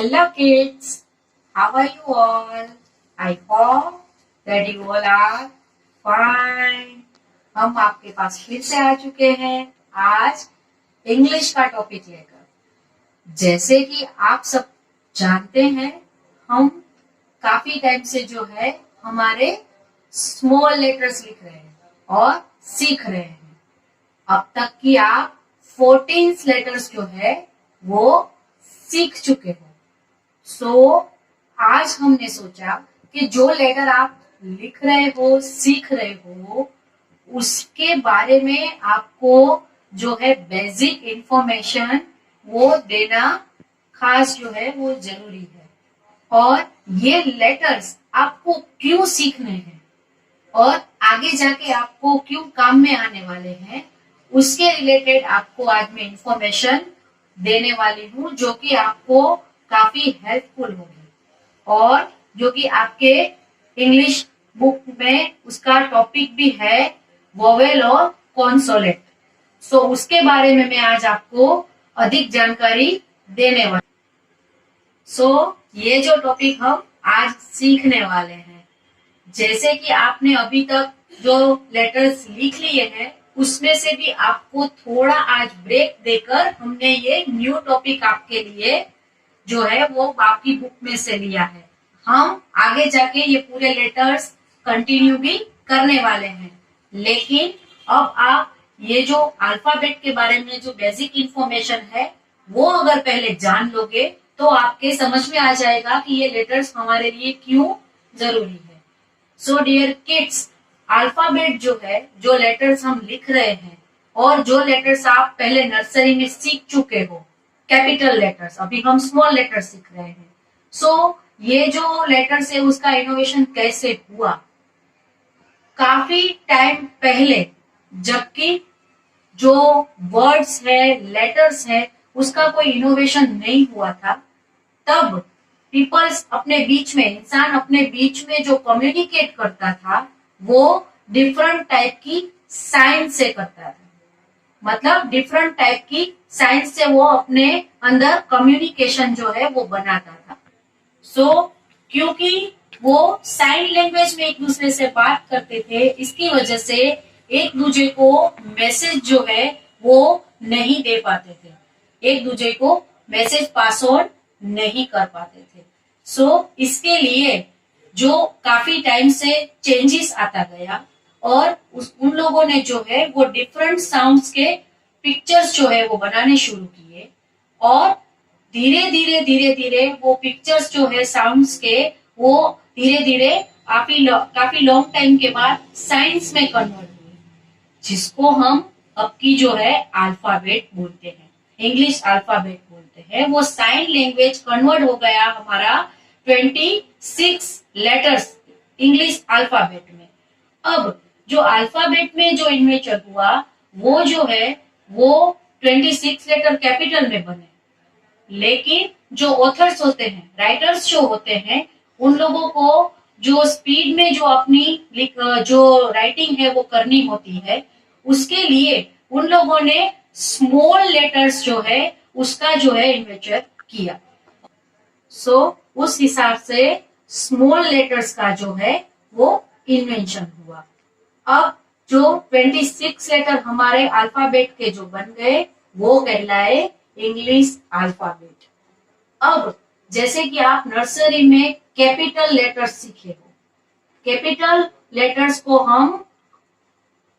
Hello kids, how are you all? I hope that you all are fine. हम आपके पास फिर से आ चुके हैं आज इंग्लिश का टॉपिक लेकर। जैसे कि आप सब जानते हैं, हम काफी टाइम से जो है हमारे स्मॉल लेटर्स लिख रहे हैं और सीख रहे हैं। अब तक की आप 14 लेटर्स जो है वो सीख चुके हो। आज हमने सोचा कि जो लेटर आप लिख रहे हो, सीख रहे हो, उसके बारे में आपको जो है बेसिक इंफॉर्मेशन वो देना खास जो है वो जरूरी है। और ये लेटर्स आपको क्यों सीखने हैं और आगे जाके आपको क्यों काम में आने वाले हैं, उसके रिलेटेड आपको आज मैं इंफॉर्मेशन देने वाली हूँ, जो कि आपको काफी हेल्पफुल होगी और जो कि आपके इंग्लिश बुक में उसका टॉपिक भी है वोवेल और कॉन्सोनेंट। उसके बारे में मैं आज आपको अधिक जानकारी देने वाली। ये जो टॉपिक हम आज सीखने वाले हैं, जैसे कि आपने अभी तक जो लेटर्स लिख लिए हैं उसमें से भी आपको थोड़ा आज ब्रेक देकर हमने ये न्यू टॉपिक आपके लिए जो है वो आपकी बुक में से लिया है। हम आगे जाके ये पूरे लेटर्स कंटिन्यू भी करने वाले हैं, लेकिन अब आप ये जो अल्फाबेट के बारे में जो बेसिक इंफॉर्मेशन है वो अगर पहले जान लोगे तो आपके समझ में आ जाएगा कि ये लेटर्स हमारे लिए क्यों जरूरी है। सो डियर किड्स, अल्फाबेट जो है, जो लेटर्स हम लिख रहे हैं और जो लेटर्स आप पहले नर्सरी में सीख चुके हो, कैपिटल लेटर्स, अभी हम स्मॉल लेटर्स सीख रहे हैं। ये जो लेटर्स है उसका इनोवेशन कैसे हुआ? काफी टाइम पहले, जबकि जो वर्ड्स है, लेटर्स है, उसका कोई इनोवेशन नहीं हुआ था, तब पीपल्स अपने बीच में, इंसान अपने बीच में जो कम्युनिकेट करता था वो डिफरेंट टाइप की साइन से करता था। मतलब डिफरेंट टाइप की साइन से वो अपने अंदर कम्युनिकेशन जो है वो बनाता था। क्योंकि वो साइन लैंग्वेज में एक दूसरे से बात करते थे, इसकी वजह से एक दूसरे को मैसेज जो है वो नहीं दे पाते थे, एक दूसरे को मैसेज पास ऑन नहीं कर पाते थे। इसके लिए जो काफी टाइम से चेंजेस आता गया और उन लोगों ने जो है वो डिफरेंट साउंड्स के पिक्चर्स जो है वो बनाने शुरू किए और धीरे धीरे वो पिक्चर्स जो है साउंड्स के, वो धीरे धीरे काफी लॉन्ग टाइम के बाद साइंस में कन्वर्ट हुए, जिसको हम अब की जो है अल्फाबेट बोलते हैं, इंग्लिश अल्फाबेट बोलते हैं। वो साइन लैंग्वेज कन्वर्ट हो गया हमारा 26 लेटर्स इंग्लिश अल्फाबेट में। अब जो अल्फाबेट में जो इन्वेंशन हुआ वो जो है वो 26 लेटर कैपिटल में बने, लेकिन जो ऑथर्स होते हैं, राइटर्स जो होते हैं, उन लोगों को जो स्पीड में जो अपनी जो राइटिंग है वो करनी होती है, उसके लिए उन लोगों ने स्मॉल लेटर्स जो है उसका जो है इन्वेंशन किया। उस हिसाब से स्मॉल लेटर्स का जो है वो इन्वेंशन हुआ। अब जो 26 लेटर हमारे अल्फाबेट के जो बन गए वो कहलाए इंग्लिश अल्फाबेट। अब जैसे कि आप नर्सरी में कैपिटल लेटर्स सीखे हो, कैपिटल लेटर्स को हम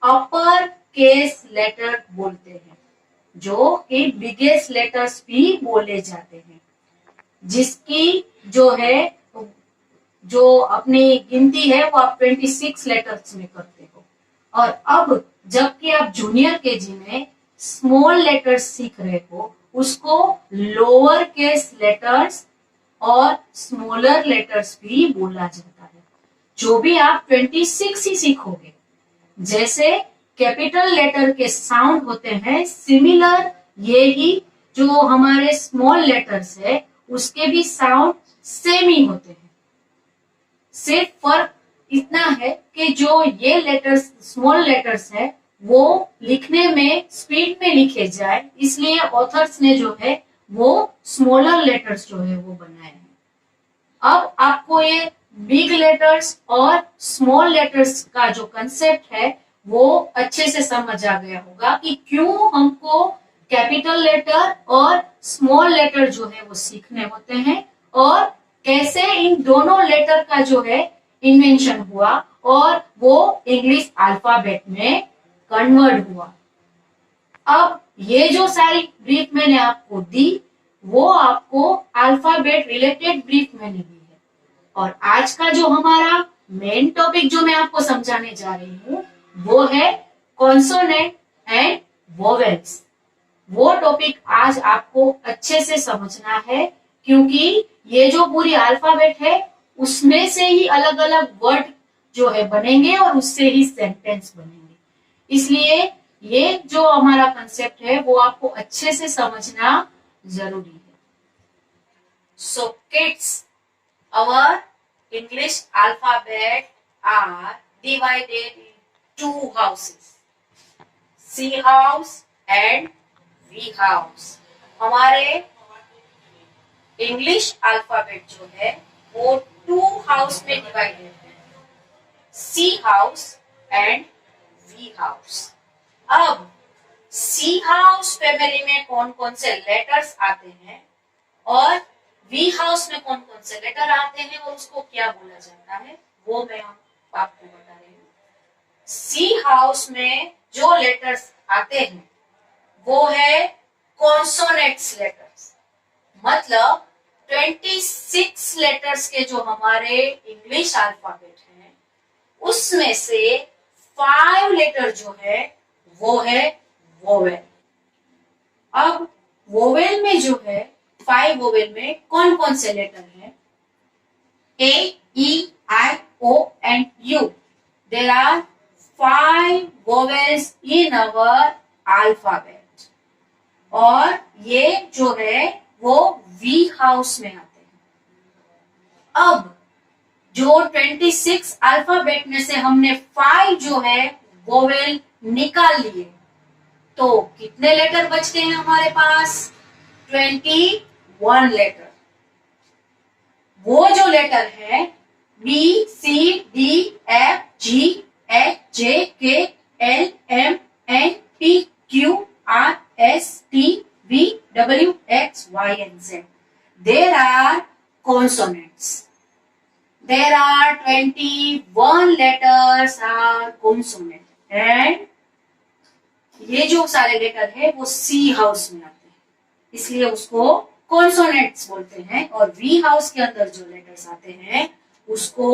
अपर केस लेटर बोलते हैं, जो कि बिगेस्ट लेटर्स भी बोले जाते हैं, जिसकी जो है जो अपनी गिनती है वो आप 26 लेटर्स में करते हो। और अब जबकि आप जूनियर केजी में स्मॉल लेटर्स सीख रहे हो, उसको लोअर केस लेटर्स और स्मॉलर लेटर्स भी बोला जाता है। जो भी आप 26 ही सीखोगे, जैसे कैपिटल लेटर के साउंड होते हैं, सिमिलर ये ही जो हमारे स्मॉल लेटर्स है उसके भी साउंड सेम ही होते हैं। सिर्फ फर्क इतना है कि जो ये लेटर्स, स्मॉल लेटर्स है, वो लिखने में स्पीड में लिखे जाए, इसलिए ऑथर्स ने जो है वो स्मॉलर लेटर्स जो है वो बनाए हैं। अब आपको ये बिग लेटर्स और स्मॉल लेटर्स का जो कंसेप्ट है वो अच्छे से समझ आ गया होगा कि क्यों हमको कैपिटल लेटर और स्मॉल लेटर जो है वो सीखने होते हैं और कैसे इन दोनों लेटर का जो है इन्वेंशन हुआ और वो इंग्लिश अल्फाबेट में कन्वर्ट हुआ। अब ये जो सारी ब्रीफ मैंने आपको दी वो आपको अल्फाबेट रिलेटेड ब्रीफ मैंने दी है। और आज का जो हमारा मेन टॉपिक जो मैं आपको समझाने जा रही हूँ वो है कॉन्सोनेंट एंड वोवेल्स। वो टॉपिक आज आपको अच्छे से समझना है क्योंकि ये जो पूरी अल्फाबेट है उसमें से ही अलग अलग वर्ड जो है बनेंगे और उससे ही सेंटेंस बनेंगे। इसलिए ये जो हमारा कंसेप्ट है वो आपको अच्छे से समझना जरूरी है। So kids, our English alphabet are divided in two houses, C house and V house। हमारे इंग्लिश अल्फाबेट जो है वो टू हाउस में डिवाइडेड है, सी हाउस एंड वी हाउस। अब सी हाउस फैमिली में कौन कौन से लेटर्स आते हैं और वी हाउस में कौन कौन से लेटर आते हैं और उसको क्या बोला जाता है वो मैं आपको बता रही हूँ। सी हाउस में जो लेटर्स आते हैं वो है कॉन्सोनेंट्स लेटर्स, मतलब 26 लेटर्स के जो हमारे इंग्लिश अल्फाबेट है उसमें से 5 लेटर जो है वो है वोवेल। अब वोवेल में जो है 5 वोवेल में कौन कौन से लेटर हैं? A, E, I, O and U। There are 5 vowels in our alphabet। और ये जो है वो V हाउस में आते हैं। अब जो 26 अल्फाबेट में से हमने 5 जो है वोवेल निकाल लिए तो कितने लेटर बचते हैं हमारे पास? 21 लेटर। वो जो लेटर है B, C, D, F, G, H, J, K, L, M, N, P, Q, R, S, T, V, W, X, Y and Z। There are consonants। There are 21 letters are consonant and ये जो सारे letter है वो सी house में आते हैं इसलिए उसको कॉन्सोनेंट्स बोलते हैं और वी हाउस के अंदर जो लेटर्स आते हैं उसको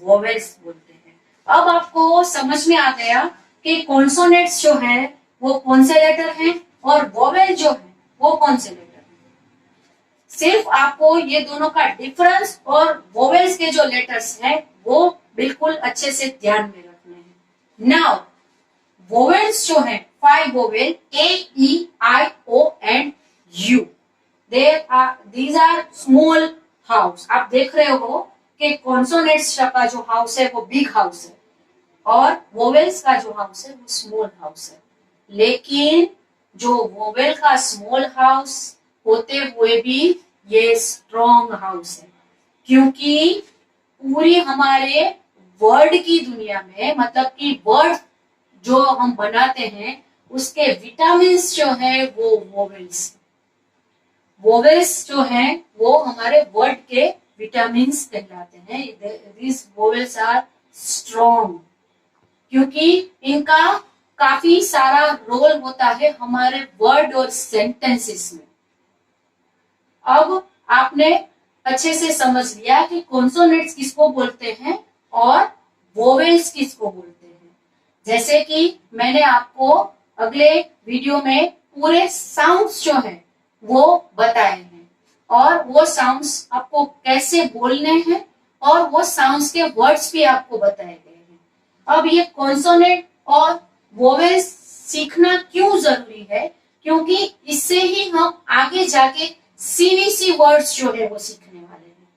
वोवेल्स बोलते हैं। अब आपको समझ में आ गया कि कॉन्सोनेंट्स जो है वो कौन से लेटर हैं और वोवेल जो है वो कौन से लेटर हैं। सिर्फ आपको ये दोनों का डिफरेंस और वोवेल्स के जो लेटर्स हैं वो बिल्कुल अच्छे से ध्यान में रखने हैं। नाउ वोवेल्स जो है 5 vowel A, E, I, O and U। These are small house। आप देख रहे हो कि कॉन्सोनेंट्स का जो हाउस है वो बिग हाउस है और वोवेल्स का जो हाउस है वो स्मॉल हाउस है। लेकिन जो वोवेल का स्मॉल हाउस होते हुए भी ये स्ट्रॉन्ग हाउस है क्योंकि पूरी हमारे वर्ड की दुनिया में मतलब कि वर्ड जो हम बनाते हैं उसके विटामिन्स जो है वो वोवेल्स जो हैं वो हमारे वर्ड के विटामिन्स कहलाते हैं। These vowels are strong क्योंकि इनका काफी सारा रोल होता है हमारे वर्ड और सेंटेंसेस में। अब आपने अच्छे से समझ लिया कि कॉन्सोनेंट्स किसको बोलते हैं और वोवेल्स किसको बोलते हैं। जैसे कि मैंने आपको अगले वीडियो में पूरे साउंड्स जो हैं वो बताए हैं और वो साउंड्स आपको कैसे बोलने हैं और वो साउंड्स के वर्ड्स भी आपको बताए गए हैं। अब ये कॉन्सोनेंट और वोवेल्स सीखना क्यों जरूरी है? क्योंकि इससे ही हम आगे जाके सीवीसी वर्ड्स जो है वो सीखने वाले हैं।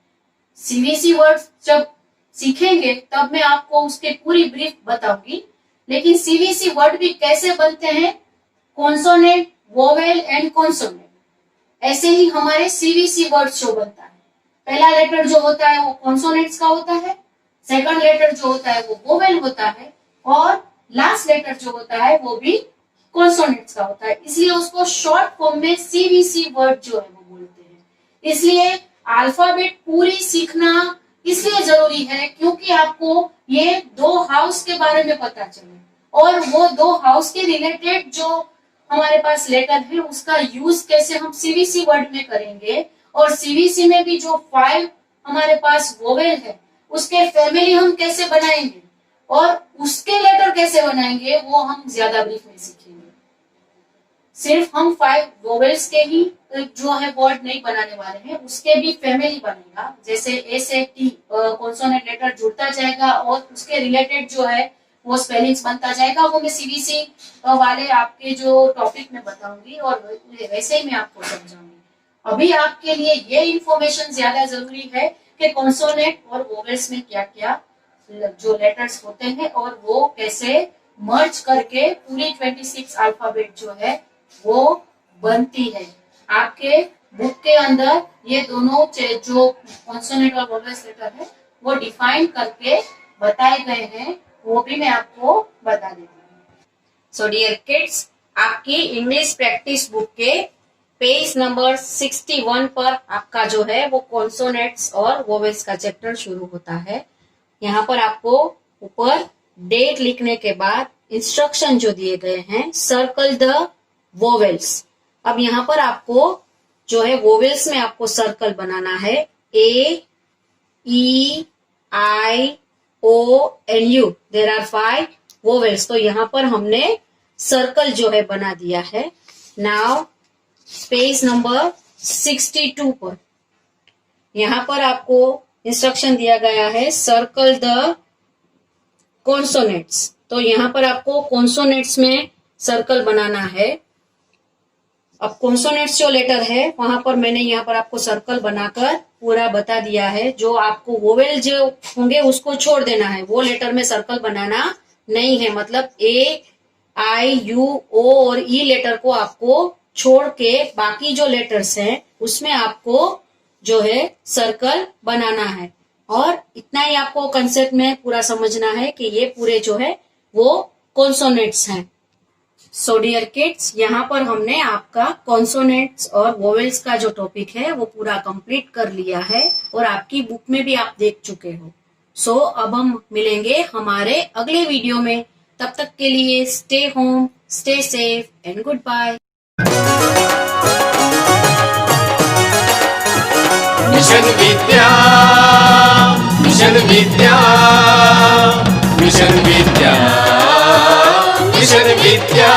सीवीसी वर्ड्स जब सीखेंगे तब मैं आपको उसके पूरी ब्रीफ बताऊंगी, लेकिन सीवीसी वर्ड भी कैसे बनते हैं? Consonant, vowel and consonant. ऐसे ही हमारे सीवीसी वर्ड शो बनता है। पहला लेटर जो होता है वो कॉन्सोनेंट्स का होता है, सेकंड लेटर जो होता है वो वोवेल होता है, और लास्ट लेटर जो होता है वो भी कॉन्सोनेंट्स का होता है। इसलिए उसको शॉर्ट फॉर्म में सीवीसी वर्ड जो है वो बोलते हैं। इसलिए अल्फाबेट पूरी सीखना इसलिए जरूरी है क्योंकि आपको ये दो हाउस के बारे में पता चले, और वो दो हाउस के रिलेटेड जो हमारे पास लेटर है उसका यूज कैसे हम सीवीसी वर्ड में करेंगे, और सीवीसी में भी जो 5 हमारे पास वोवेल है उसके फैमिली हम कैसे बनाएंगे और उसके लेटर कैसे बनाएंगे वो हम ज्यादा ब्रीफ में सीखेंगे। सिर्फ हम 5 वोवेल्स के ही जो है वर्ड नहीं बनाने वाले हैं, उसके भी फैमिली बनेगा। जैसे ए से टी कॉन्सोनेंट लेटर जुड़ता जाएगा और उसके रिलेटेड जो है वो स्पेलिंग्स बनता जाएगा। वो मैं सीवीसी वाले आपके जो टॉपिक में बताऊंगी और वैसे ही मैं आपको समझाऊंगी। अभी आपके लिए ये इंफॉर्मेशन ज्यादा जरूरी है कि कॉन्सोनेंट और वोवेल्स में क्या क्या जो लेटर्स होते हैं और वो कैसे मर्ज करके पूरी 26 अल्फाबेट जो है वो बनती है। आपके बुक के अंदर ये दोनों जो कॉन्सोनेंट और वोवेल्स लेटर है वो डिफाइन करके बताए गए हैं, वो भी मैं आपको बता देती हूँ। सो डियर किड्स, आपकी इंग्लिश प्रैक्टिस बुक के पेज नंबर 61 पर आपका जो है वो कॉन्सोनेंट्स और वोवेल्स का चैप्टर शुरू होता है। यहाँ पर आपको ऊपर डेट लिखने के बाद इंस्ट्रक्शन जो दिए गए हैं, सर्कल द वोवेल्स। अब यहाँ पर आपको जो है वोवेल्स में आपको सर्कल बनाना है, A, E, I, O and U. There are 5 vowels. तो यहाँ पर हमने सर्कल जो है बना दिया है। नाउ पेज नंबर 62 पर यहाँ पर आपको इंस्ट्रक्शन दिया गया है, सर्कल द कॉन्सोनेंट्स। तो यहाँ पर आपको कॉन्सोनेंट्स में सर्कल बनाना है। अब कॉन्सोनेंट्स जो लेटर है वहां पर मैंने यहाँ पर आपको सर्कल बनाकर पूरा बता दिया है। जो आपको वोवेल जो होंगे उसको छोड़ देना है, वो लेटर में सर्कल बनाना नहीं है। मतलब ए, आई, यू, ओ और ई लेटर को आपको छोड़ के बाकी जो लेटर्स हैं उसमें आपको जो है सर्कल बनाना है। और इतना ही आपको कंसेप्ट में पूरा समझना है कि ये पूरे जो है वो कॉन्सोनेंट्स हैं। सो डियर किड्स, यहाँ पर हमने आपका कॉन्सोनेंट्स और वोवेल्स का जो टॉपिक है वो पूरा कंप्लीट कर लिया है और आपकी बुक में भी आप देख चुके हो। सो अब हम मिलेंगे हमारे अगले वीडियो में। तब तक के लिए stay home, stay safe and goodbye. Mission Vidya, Mission Vidya, Mission Vidya, Mission Vidya.